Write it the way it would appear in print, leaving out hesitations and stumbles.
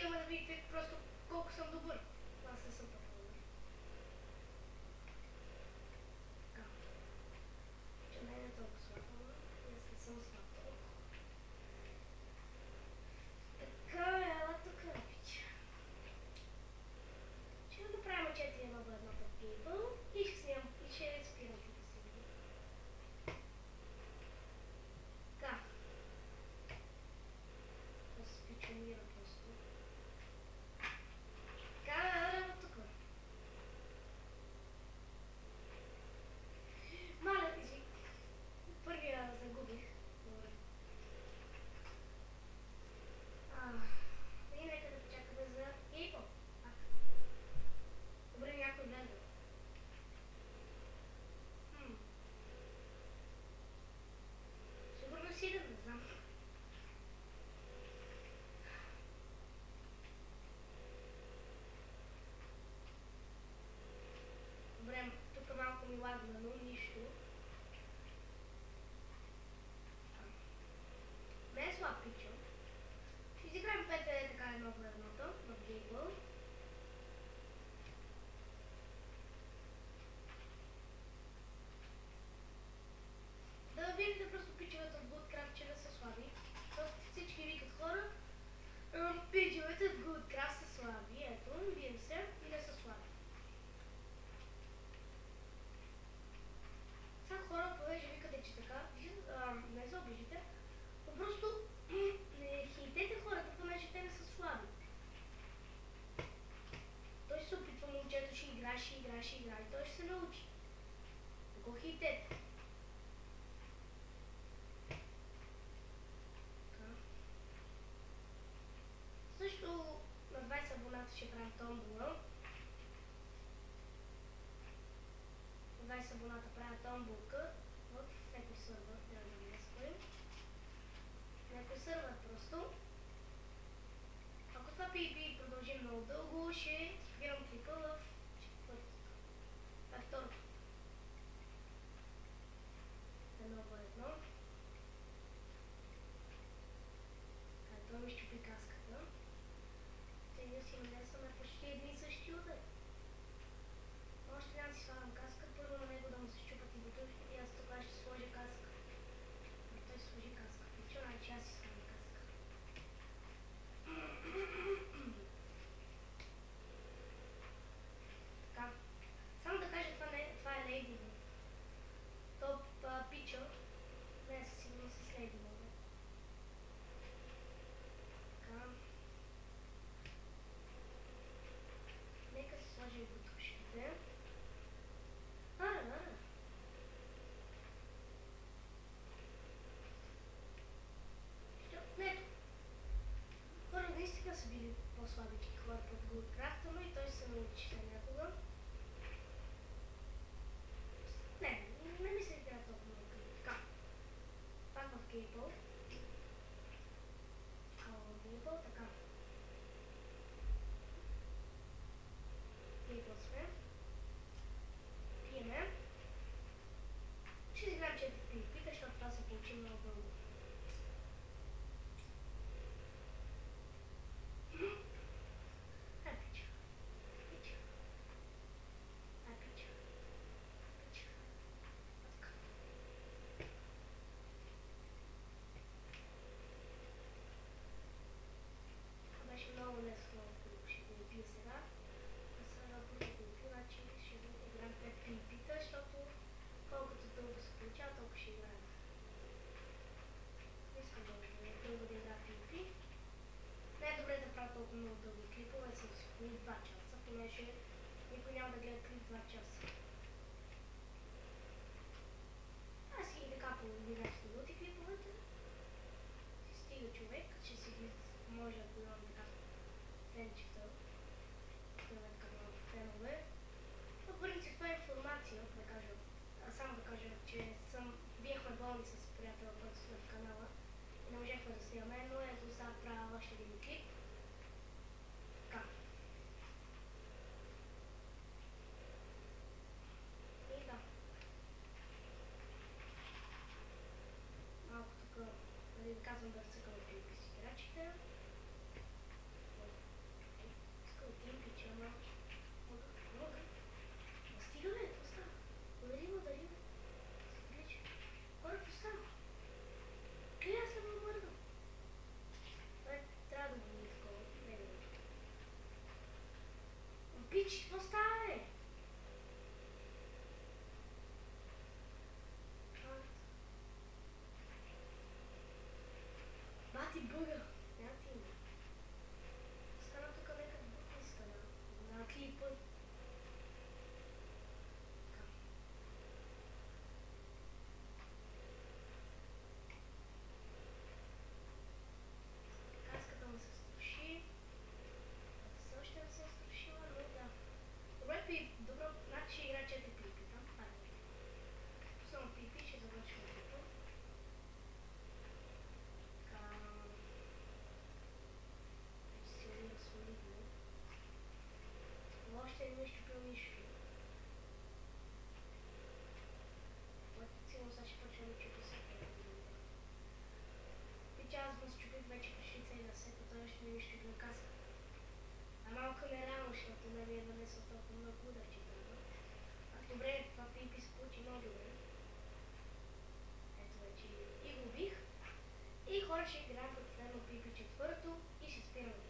отиваме да видите просто колко съм добър. Аз не съм толкова добър. Така. Че не е толкова слабо, и аз не съм слаб толкова. Така, ела тук, пича. Ще направим 4 в едно пътгейбъл и ще снимам и ще спирам тук си. Така. Да се пичумира просто. Така, ела тук. Маля ти си. Първия загубих. Добре. И нека да почакаме за гейбъл. Добре, някой влезе. Сигурно си да не знам. Добре, тук малко ми лагна, но нищо. Не е слаб пичо. Ще изиграем 5 така едно по едното в гейбъл. Да видите просто пичовете в Goodcraft, че не са слаби. Всички викат хора, пичовете в Goodcraft са слаби. Ето, вие се и не са слаби. Сега хора, понеже викате, че така, не се обижите, но просто не хейтете хората, понеже те не са слаби. Той се опитва, момчето ще играе, той ще се научи. Да го хейтете. Също на 20 абоната ще правим томбола. На 20 абоната правя томболка в някой сървър, трябва да не спорим. Някой сървър просто. Ако това PvP продължи много дълго, ще спирам клипа в четвъртото. Това е второто. Едно по едно. Той ми щупи каската. Сега си нанесваме почти едни и същи удари. Още няма да си слагам каска, първо на него да му се щупат и бутушки и аз тогава ще сложа каска. Но той сложи каска. Пичо, значи аз си слагам каска. Така. Само да кажа, това е Ladybug. Топ Пичо. Не, със сигурност с Ladybug. Така. Нека се сложи и бутушките. Ара. Ето. Първо наистина са били по-слабички хора под Goodcraft, но и той се научи някога. Не ми се игра толкова много. Така. Пак в гейбъл. Така. Гейбъл сме. Пиеме. Ще изиграем 4 PvP, защото това се получи много дълго. Беше много лесно, ако ще го убия сега. А сега ако ще го убия, значи ще играем 5 PvP-та, защото колкото дълго се получава, толкова ще играем. Не искам дълго да игра PvP. Не е добре да правя толкова много дълги клипове с около 2 часа, понеже никой няма да гледа клип 2 часа. Аз и така по 11 минути клиповете. Си стига човек, че си може да имам така фенчета. Имаме така много фенове. По принцип това е информация, да кажа. Само да кажа, че бяхме болни с приятела, който сме в канала и не можехме да снимаме, но ето сега правя още един клип. Така. И да. Малко тук, да казвам да цъкаме PvP с играчите. Добре, това пипи се получи много добре. Ето вече и го убих. И хора ще играем последно пипи четвърто и ще спираме.